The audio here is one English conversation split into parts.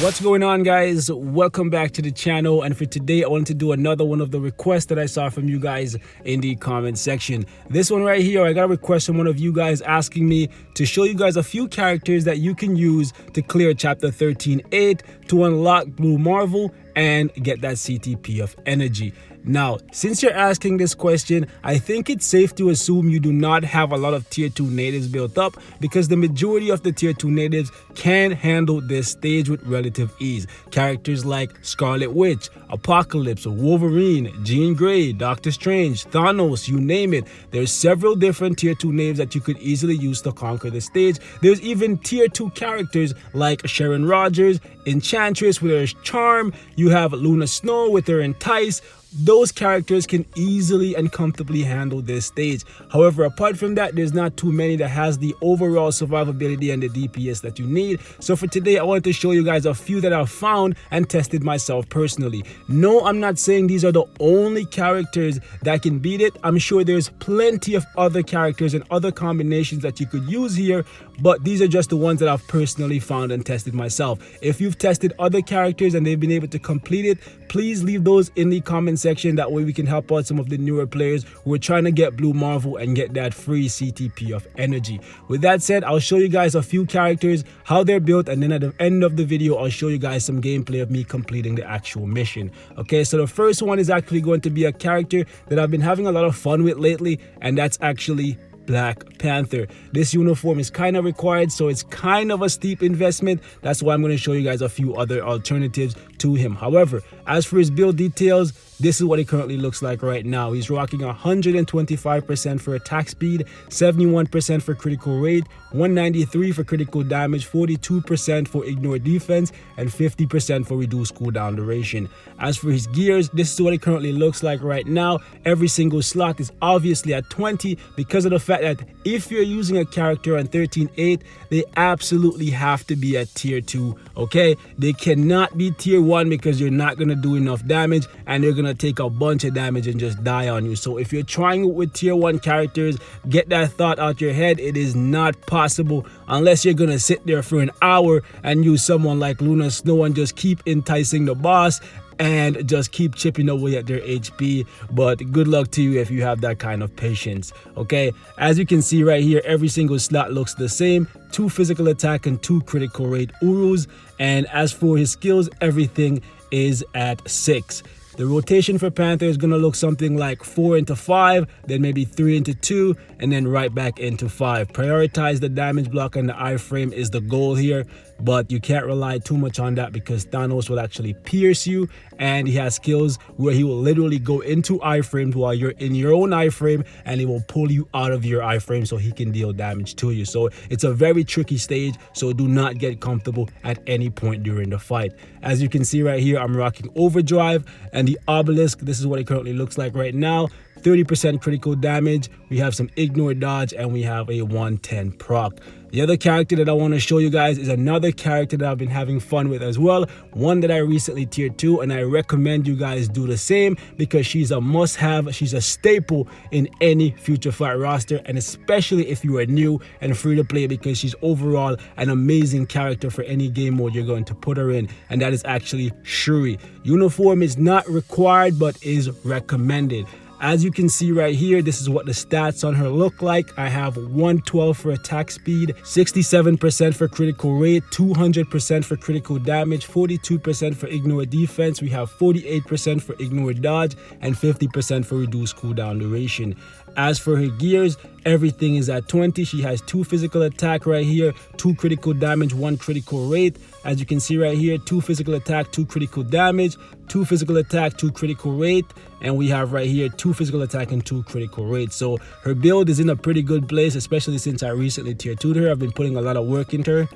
What's going on, guys? Welcome back to the channel, and for today I wanted to do another one of the requests that I saw from you guys in the comment section. This one right here, I got a request from one of you guys asking me to show you guys a few characters that you can use to clear chapter 13.8 to unlock Blue Marvel and get that CTP of energy. Now, since you're asking this question, I think it's safe to assume you do not have a lot of tier 2 natives built up, because the majority of the tier 2 natives can handle this stage with relative ease. Characters like Scarlet Witch, Apocalypse, Wolverine, Jean Grey, Doctor Strange, Thanos, you name it. There's several different tier 2 names that you could easily use to conquer the stage. There's even tier 2 characters like Sharon Rogers, Enchantress with her Charm, you have Luna Snow with her Entice. Those characters can easily and comfortably handle this stage. However, apart from that, there's not too many that has the overall survivability and the DPS that you need. So for today, I wanted to show you guys a few that I've found and tested myself personally. No, I'm not saying these are the only characters that can beat it. I'm sure there's plenty of other characters and other combinations that you could use here, but these are just the ones that I've personally found and tested myself. If you've tested other characters and they've been able to complete it, please leave those in the comment section. That way we can help out some of the newer players who are trying to get Blue Marvel and get that free CTP of energy. With that said, I'll show you guys a few characters, how they're built, and then at the end of the video I'll show you guys some gameplay of me completing the actual mission. Okay, so the first one is actually going to be a character that I've been having a lot of fun with lately, and that's actually Black Panther. This uniform is kind of required, so it's kind of a steep investment. That's why I'm going to show you guys a few other alternatives to him. However, as for his build details, this is what he currently looks like right now. He's rocking 125% for attack speed, 71% for critical rate, 193 for critical damage, 42% for ignore defense, and 50% for reduced cooldown duration. As for his gears, this is what it currently looks like right now. Every single slot is obviously at 20 because of the fact that if you're using a character on 13.8, they absolutely have to be at tier 2, okay? They cannot be tier 1 because you're not going to do enough damage and they're going to take a bunch of damage and just die on you. So if you're trying it with tier 1 characters, get that thought out your head. It is not possible unless you're going to sit there for an hour and use someone like Luna Snow and just keep enticing the boss and just keep chipping away at their HP. But good luck to you if you have that kind of patience. Okay, as you can see right here, every single slot looks the same: 2 physical attack and 2 critical rate Urus. And as for his skills, everything is at 6. The rotation for Panther is going to look something like 4 into 5, then maybe 3 into 2, and then right back into 5. Prioritize the damage block and the iframe is the goal here, but you can't rely too much on that because Thanos will actually pierce you, and he has skills where he will literally go into iframes while you're in your own iframe, and he will pull you out of your iframe so he can deal damage to you. So it's a very tricky stage, so do not get comfortable at any point during the fight. As you can see right here, I'm rocking Overdrive and the Obelisk. This is what it currently looks like right now. 30% critical damage, we have some ignore dodge, and we have a 110 proc. The other character that I want to show you guys is another character that I've been having fun with as well, one that I recently tier 2, and I recommend you guys do the same because she's a must-have. She's a staple in any Future Fight roster, and especially if you are new and free to play, because she's overall an amazing character for any game mode you're going to put her in, and that is actually Shuri. Uniform is not required but is recommended. As you can see right here, this is what the stats on her look like. I have 112 for attack speed, 67% for critical rate, 200% for critical damage, 42% for ignore defense. We have 48% for ignore dodge, and 50% for reduced cooldown duration. As for her gears, everything is at 20. She has 2 physical attack right here, 2 critical damage, 1 critical rate. As you can see right here, 2 physical attack, 2 critical damage, 2 physical attack, 2 critical rate, and we have right here 2 physical attack and 2 critical rate. So her build is in a pretty good place, especially since I recently tier 2'd her. I've been putting a lot of work into her,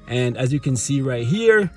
and as you can see right here,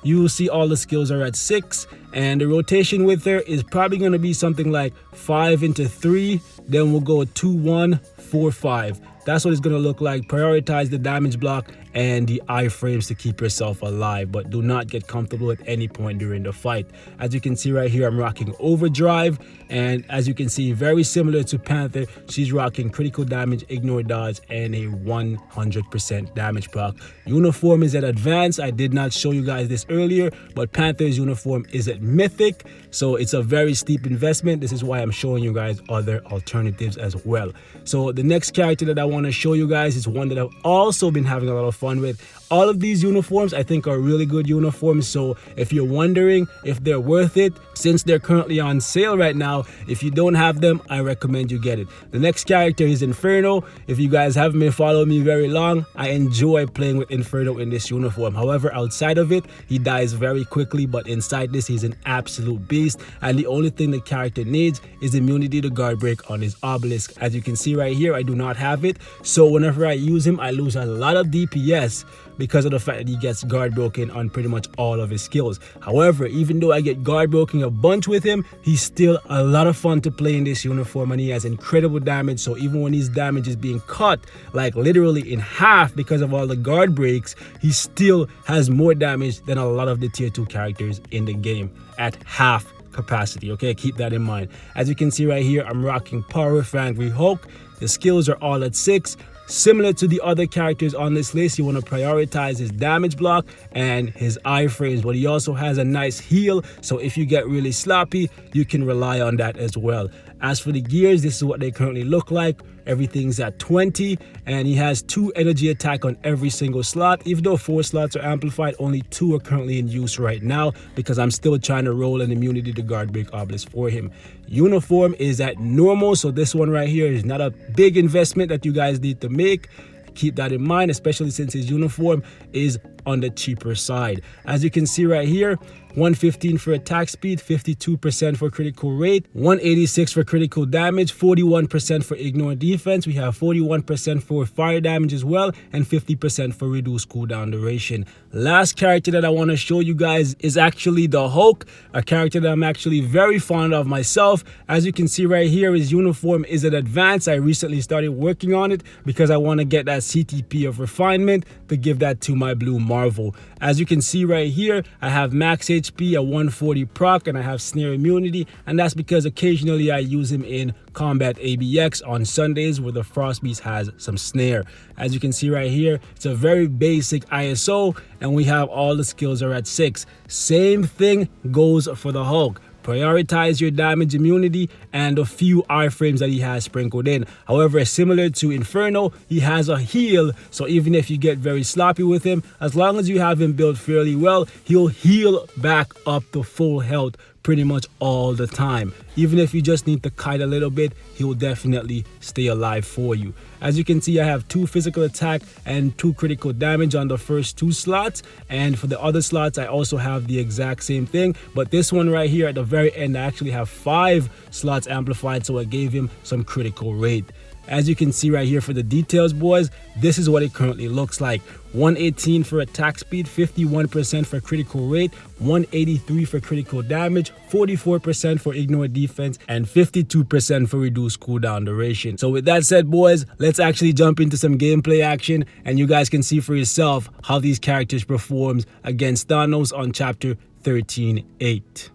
you will see all the skills are at 6, And the rotation with her is probably going to be something like 5 into 3. Then we'll go 2, 1, 4, 5. That's what it's going to look like. Prioritize the damage block and the iframes to keep yourself alive, but do not get comfortable at any point during the fight. As you can see right here, I'm rocking overdrive, and as you can see, very similar to Panther, she's rocking critical damage, ignore dodge, and a 100% damage proc. Uniform is at advanced. I did not show you guys this earlier, but Panther's uniform is at mythic, so it's a very steep investment. This is why I'm showing you guys other alternatives as well. So the next character that I want to show you guys is one that I've also been having a lot of fun with. All of these uniforms I think are really good uniforms, so if you're wondering if they're worth it, since they're currently on sale right now, if you don't have them, I recommend you get it. The next character is Inferno. If you guys haven't been following me very long, I enjoy playing with Inferno in this uniform. However, outside of it, he dies very quickly, but inside this, he's an absolute beast, and the only thing the character needs is immunity to guard break on his obelisk. As you can see right here, I do not have it, so whenever I use him, I lose a lot of DPS because of the fact that he gets guard broken on pretty much all of his skills. However, even though I get guard broken a bunch with him, he's still a lot of fun to play in this uniform, and he has incredible damage. So even when his damage is being cut like literally in half because of all the guard breaks, he still has more damage than a lot of the tier 2 characters in the game at half capacity. Okay, keep that in mind. As you can see right here, I'm rocking Power with Angry Hulk. The skills are all at 6. Similar to the other characters on this list, you want to prioritize his damage block and his iframes, but he also has a nice heal, so if you get really sloppy, you can rely on that as well. As for the gears, this is what they currently look like. Everything's at 20, and he has 2 energy attack on every single slot. Even though 4 slots are amplified, only 2 are currently in use right now because I'm still trying to roll an immunity to guard break obelisk for him. Uniform is at normal, so this one right here is not a big investment that you guys need to make. Keep that in mind, especially since his uniform is on the cheaper side. As you can see right here, 115 for attack speed, 52% for critical rate, 186 for critical damage, 41% for ignore defense. We have 41% for fire damage as well, and 50% for reduced cooldown duration. Last character that I want to show you guys is actually the Hulk, a character that I'm actually very fond of myself. As you can see right here, his uniform is at advanced. I recently started working on it because I want to get that CTP of refinement to give that to my blue Marvel. As you can see right here, I have max HP, a 140 proc, and I have snare immunity, and that's because occasionally I use him in combat ABX on Sundays where the Frost Beast has some snare. As you can see right here, it's a very basic ISO, and we have all the skills are at 6. Same thing goes for the Hulk. Prioritize your damage immunity and a few iframes that he has sprinkled in. However, similar to Inferno, he has a heal, so even if you get very sloppy with him, as long as you have him built fairly well, he'll heal back up to full health pretty much all the time. Even if you just need to kite a little bit, he will definitely stay alive for you. As you can see, I have 2 physical attack and 2 critical damage on the first 2 slots, and for the other slots I also have the exact same thing, but this one right here at the very end I actually have 5 slots amplified, so I gave him some critical rate. As you can see right here for the details, boys, this is what it currently looks like. 118 for attack speed, 51% for critical rate, 183 for critical damage, 44% for ignore defense, and 52% for reduced cooldown duration. So with that said, boys, let's actually jump into some gameplay action, and you guys can see for yourself how these characters performs against Thanos on chapter 13.8.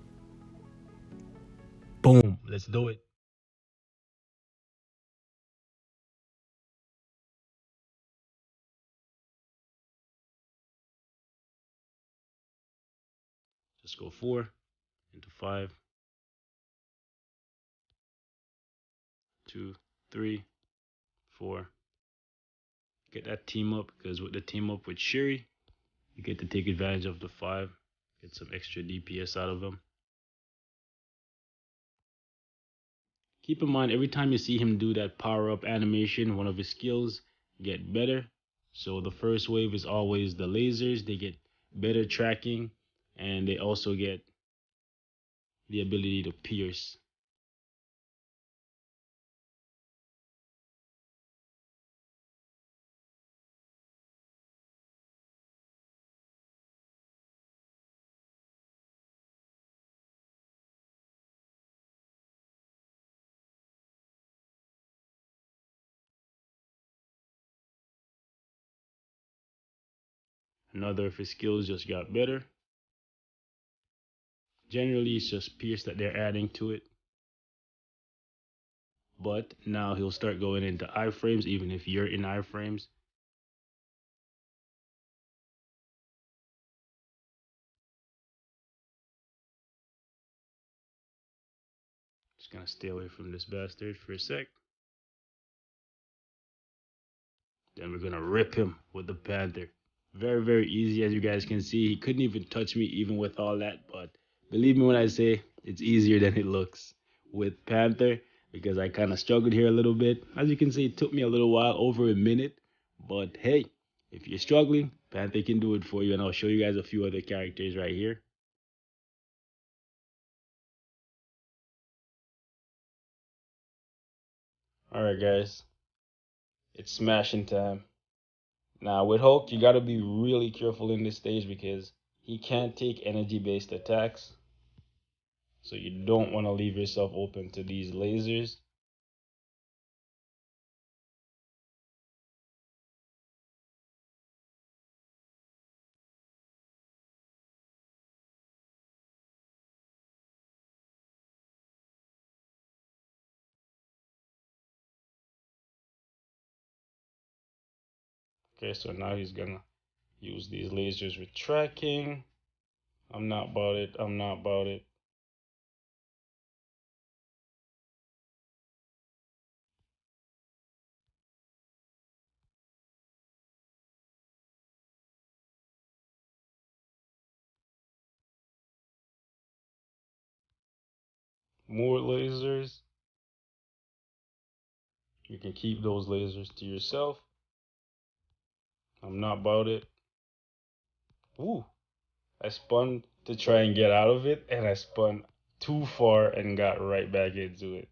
Boom, let's do it. Just go 4 into 5, 2, 3, 4. Get that team up, because with the team up with Shuri, you get to take advantage of the 5, get some extra DPS out of them. Keep in mind, every time you see him do that power up animation, one of his skills get better. So the first wave is always the lasers. They get better tracking, and they also get the ability to pierce. Another of his skills just got better. Generally, it's just Pierce that they're adding to it. But now he'll start going into iframes, even if you're in iframes. Just gonna stay away from this bastard for a sec. Then we're gonna rip him with the Panther. Very, very easy, as you guys can see. He couldn't even touch me even with all that, but believe me when I say it's easier than it looks with Panther, because I kind of struggled here a little bit. As you can see, it took me a little while, over a minute, but hey, if you're struggling, Panther can do it for you, and I'll show you guys a few other characters right here. Alright guys, it's smashing time. Now with Hulk, you gotta be really careful in this stage because he can't take energy based attacks. So you don't want to leave yourself open to these lasers. Okay, so now he's gonna use these lasers with tracking. I'm not about it. I'm not about it. More lasers. You can keep those lasers to yourself. I'm not about it. Ooh, I spun to try and get out of it, and I spun too far and got right back into it.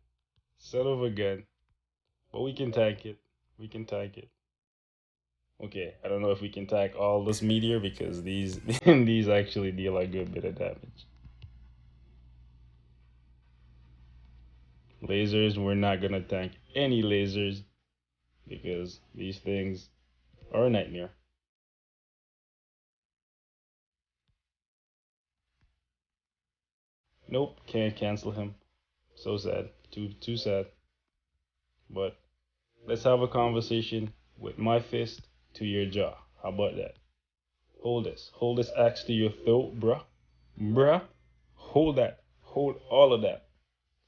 Son of a gun. But we can tank it. We can tank it. Okay, I don't know if we can tank all this meteor because these these actually deal a good bit of damage. Lasers, we're not gonna tank any lasers because these things are a nightmare. Nope, can't cancel him. So sad. Too sad. But let's have a conversation with my fist to your jaw. How about that? Hold this. Hold this axe to your throat, bruh. Bruh. Hold that. Hold all of that.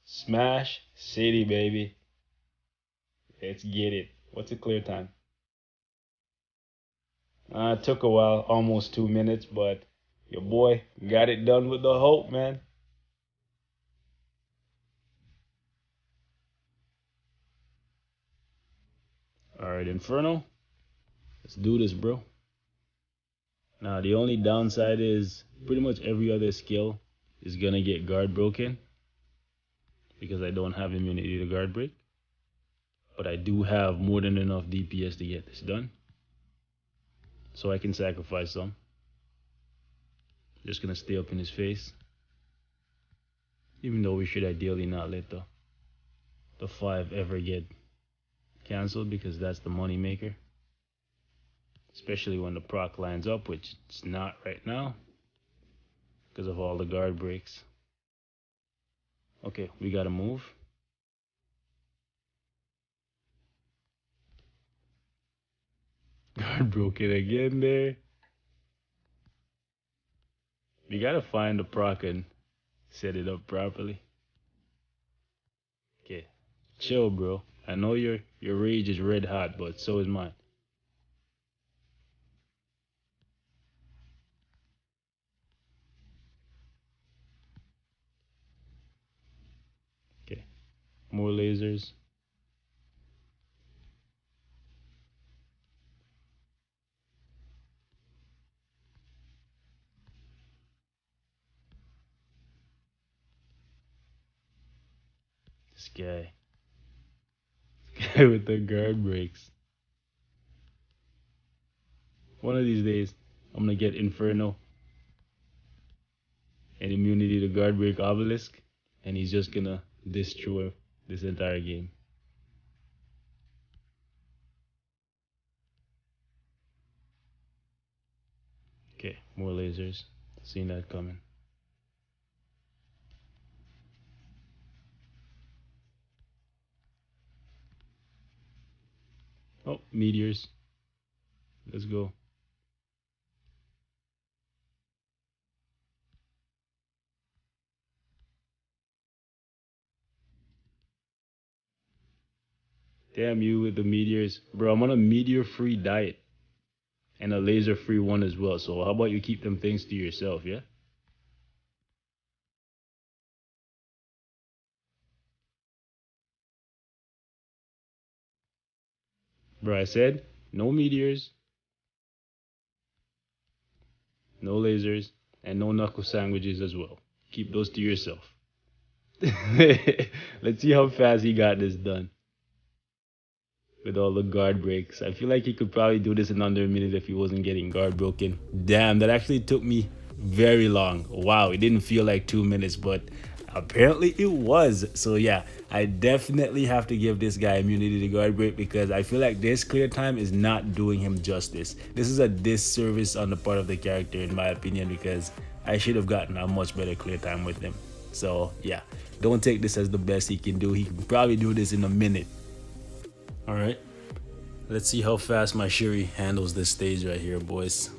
Smash City, baby. Let's get it. What's the clear time? It took a while, almost 2 minutes, but your boy got it done with the Hulk, man. Alright, Inferno. Let's do this, bro. Now, the only downside is pretty much every other skill is gonna get guard broken because I don't have immunity to guard break. But I do have more than enough DPS to get this done. So I can sacrifice some. Just gonna stay up in his face. Even though we should ideally not let the 5 ever get cancelled because that's the money maker. Especially when the proc lines up, which it's not right now because of all the guard breaks. Okay, we gotta move. Guard broken again there. We gotta find the proc and set it up properly. Okay, chill, bro. I know your rage is red hot, but so is mine. Okay, more lasers. This guy. This guy with the guard breaks. One of these days, I'm gonna get Inferno and immunity to guard break obelisk, and he's just gonna destroy this entire game. Okay, more lasers. Seen that coming. Oh, meteors. Let's go. Damn you with the meteors. Bro, I'm on a meteor-free diet. And a laser-free one as well. So how about you keep them things to yourself, yeah? Bro, I said no meteors, no lasers, and no knuckle sandwiches as well. Keep those to yourself. Let's see how fast he got this done with all the guard breaks. I feel like he could probably do this in under a minute if he wasn't getting guard broken. Damn, that actually took me very long. Wow, it didn't feel like 2 minutes, but apparently it was. So yeah, I definitely have to give this guy immunity to guard break because I feel like this clear time is not doing him justice. This is a disservice on the part of the character in my opinion because I should have gotten a much better clear time with him. So yeah, don't take this as the best he can do. He can probably do this in a minute. All right, let's see how fast my Shuri handles this stage right here, boys.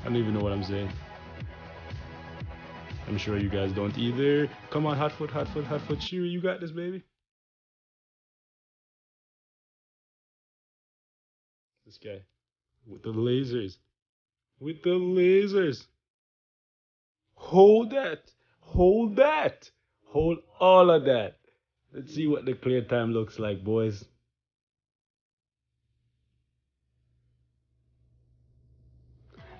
I don't even know what I'm saying. I'm sure you guys don't either. Come on, hot foot, hot foot, hot foot. Shuri, you got this, baby. This guy with the lasers. With the lasers. Hold that. Hold that. Hold all of that. Let's see what the clear time looks like, boys.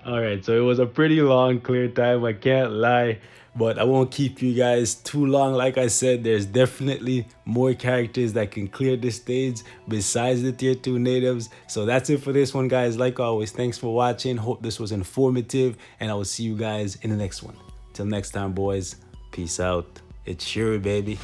All right, so it was a pretty long clear time, I can't lie, but I won't keep you guys too long. Like I said, there's definitely more characters that can clear this stage besides the tier 2 natives. So that's it for this one, guys. Like always, thanks for watching. Hope this was informative, and I will see you guys in the next one. Till next time, boys, peace out. It's Shuri, baby.